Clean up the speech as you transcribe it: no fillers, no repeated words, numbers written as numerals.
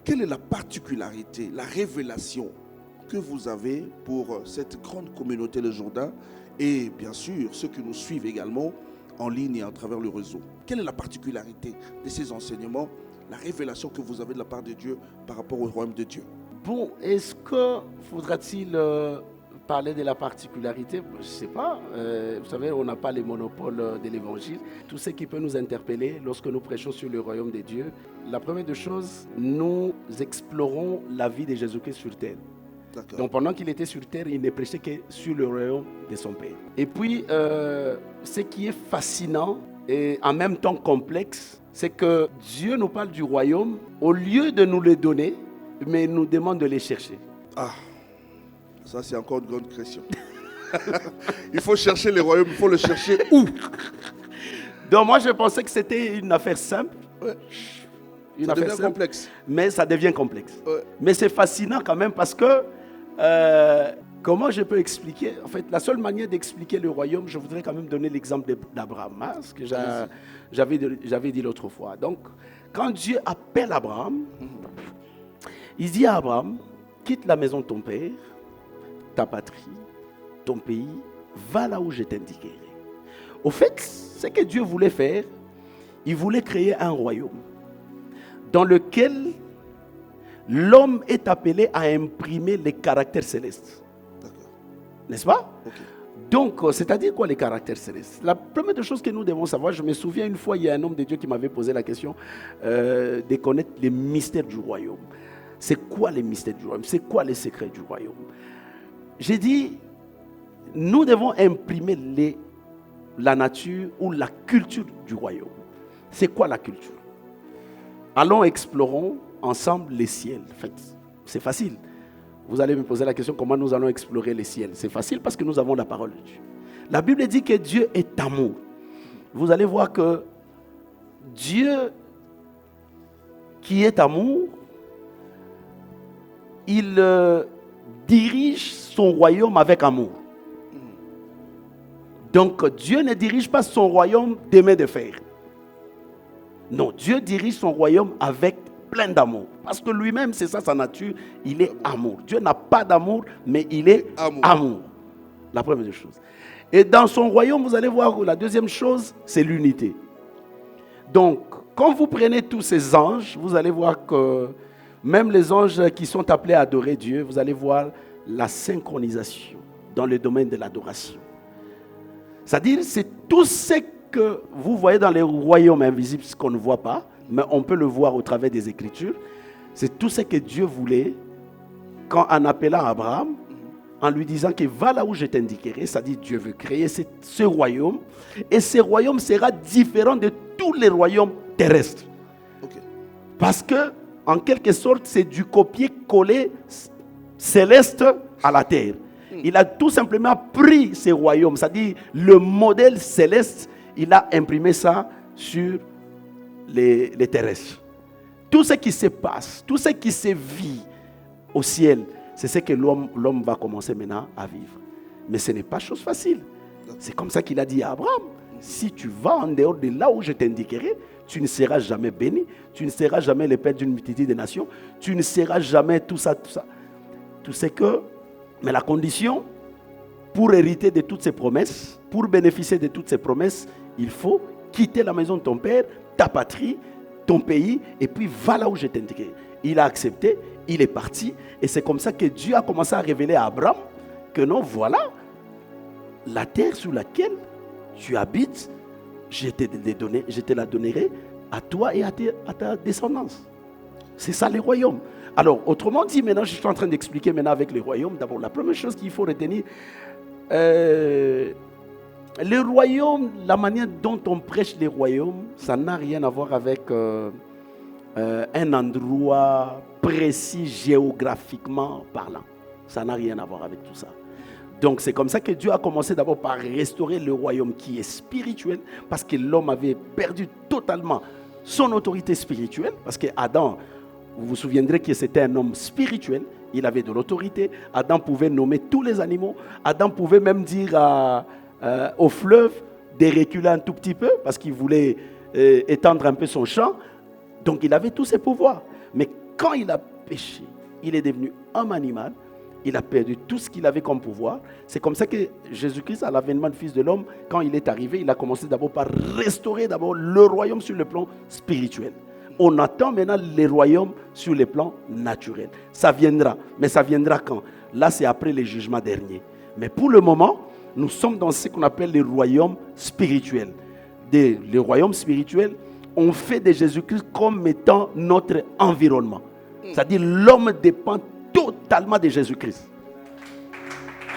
quelle est la particularité, la révélation que vous avez pour cette grande communauté le Jourdain et bien sûr ceux qui nous suivent également en ligne et à travers le réseau? Quelle est la particularité de ces enseignements, la révélation que vous avez de la part de Dieu par rapport au royaume de Dieu? Bon, est-ce que faudra-t-il parler de la particularité? Je ne sais pas. Vous savez, on n'a pas le monopole de l'évangile. Tout ce qui peut nous interpeller lorsque nous prêchons sur le royaume de Dieu, la première des choses, nous explorons la vie de Jésus-Christ sur terre. D'accord. Donc pendant qu'il était sur terre, il ne prêchait que sur le royaume de son Père. Et puis, ce qui est fascinant et en même temps complexe, c'est que Dieu nous parle du royaume au lieu de nous le donner, mais il nous demande de les chercher. Ah, ça c'est encore une grande question. Il faut chercher le royaume, il faut le chercher où? Donc moi je pensais que c'était une affaire simple. Ouais. Une Ça affaire devient simple, complexe. mais ça devient complexe. Ouais. Mais c'est fascinant quand même parce que, comment je peux expliquer? En fait, la seule manière d'expliquer le royaume, je voudrais quand même donner l'exemple d'Abraham, hein, ce que j'avais dit l'autre fois. Donc, quand Dieu appelle Abraham, il dit à Abraham, quitte la maison de ton père, ta patrie, ton pays, va là où je t'indiquerai. Au fait, ce que Dieu voulait faire, il voulait créer un royaume dans lequel l'homme est appelé à imprimer les caractères célestes. D'accord. N'est-ce pas? Okay. Donc, c'est-à-dire quoi les caractères célestes? La première des choses que nous devons savoir, je me souviens une fois, il y a un homme de Dieu qui m'avait posé la question de connaître les mystères du royaume. C'est quoi les mystères du royaume? C'est quoi les secrets du royaume? J'ai dit, nous devons imprimer la nature ou la culture du royaume. C'est quoi la culture? Allons explorons ensemble les ciels. En fait, c'est facile. Vous allez me poser la question, comment nous allons explorer les ciels? C'est facile parce que nous avons la parole de Dieu. La Bible dit que Dieu est amour. Vous allez voir que Dieu, qui est amour, il dirige son royaume avec amour. Donc Dieu ne dirige pas son royaume de main de fer. Non, Dieu dirige son royaume avec plein d'amour. Parce que lui-même, c'est ça sa nature, il est amour. Dieu n'a pas d'amour, mais il est amour. La première chose. Et dans son royaume, vous allez voir, la deuxième chose, c'est l'unité. Donc, quand vous prenez tous ces anges, vous allez voir que même les anges qui sont appelés à adorer Dieu, vous allez voir la synchronisation dans le domaine de l'adoration. C'est-à-dire, c'est tout ce que vous voyez dans les royaumes invisibles, ce qu'on ne voit pas, mais on peut le voir au travers des Écritures. C'est tout ce que Dieu voulait quand, en appelant Abraham, en lui disant que va là où je t'indiquerai, c'est-à-dire Dieu veut créer ce royaume, et ce royaume sera différent de tous les royaumes terrestres. Okay. Parce que, en quelque sorte, c'est du copier-coller céleste à la terre. Il a tout simplement pris ces royaumes, c'est-à-dire le modèle céleste, il a imprimé ça sur les terrestres. Tout ce qui se passe, tout ce qui se vit au ciel, c'est ce que l'homme va commencer maintenant à vivre. Mais ce n'est pas chose facile. C'est comme ça qu'il a dit à Abraham, si tu vas en dehors de là où je t'indiquerai, tu ne seras jamais béni, tu ne seras jamais le père d'une multitude de nations, tu ne seras jamais tout ça, tout ça. Tout ce que... Mais la condition, pour hériter de toutes ces promesses, pour bénéficier de toutes ces promesses, il faut quitter la maison de ton père, ta patrie, ton pays, et puis va là où je t'indiquerai. Il a accepté, il est parti, et c'est comme ça que Dieu a commencé à révéler à Abraham que non, voilà, la terre sur laquelle tu habites, je te la donnerai à toi et à ta descendance. C'est ça les royaumes. Alors, autrement dit, maintenant, je suis en train d'expliquer maintenant avec les royaumes. D'abord, la première chose qu'il faut retenir, les royaumes, la manière dont on prêche les royaumes, ça n'a rien à voir avec un endroit précis géographiquement parlant. Ça n'a rien à voir avec tout ça. Donc c'est comme ça que Dieu a commencé d'abord par restaurer le royaume qui est spirituel, parce que l'homme avait perdu totalement son autorité spirituelle, parce que Adam, vous vous souviendrez que c'était un homme spirituel, il avait de l'autorité. Adam pouvait nommer tous les animaux. Adam pouvait même dire au fleuve de reculer un tout petit peu parce qu'il voulait étendre un peu son champ. Donc il avait tous ses pouvoirs. Mais quand il a péché, il est devenu homme animal, il a perdu tout ce qu'il avait comme pouvoir. C'est comme ça que Jésus-Christ, à l'avènement du Fils de l'homme, quand il est arrivé, il a commencé d'abord par restaurer d'abord le royaume sur le plan spirituel. On attend maintenant les royaumes sur le plan naturel. Ça viendra, mais ça viendra quand? Là, c'est après les jugements derniers. Mais pour le moment, nous sommes dans ce qu'on appelle les royaumes spirituels. Les royaumes spirituels, on fait de Jésus-Christ comme étant notre environnement. C'est-à-dire l'homme dépend totalement de Jésus-Christ.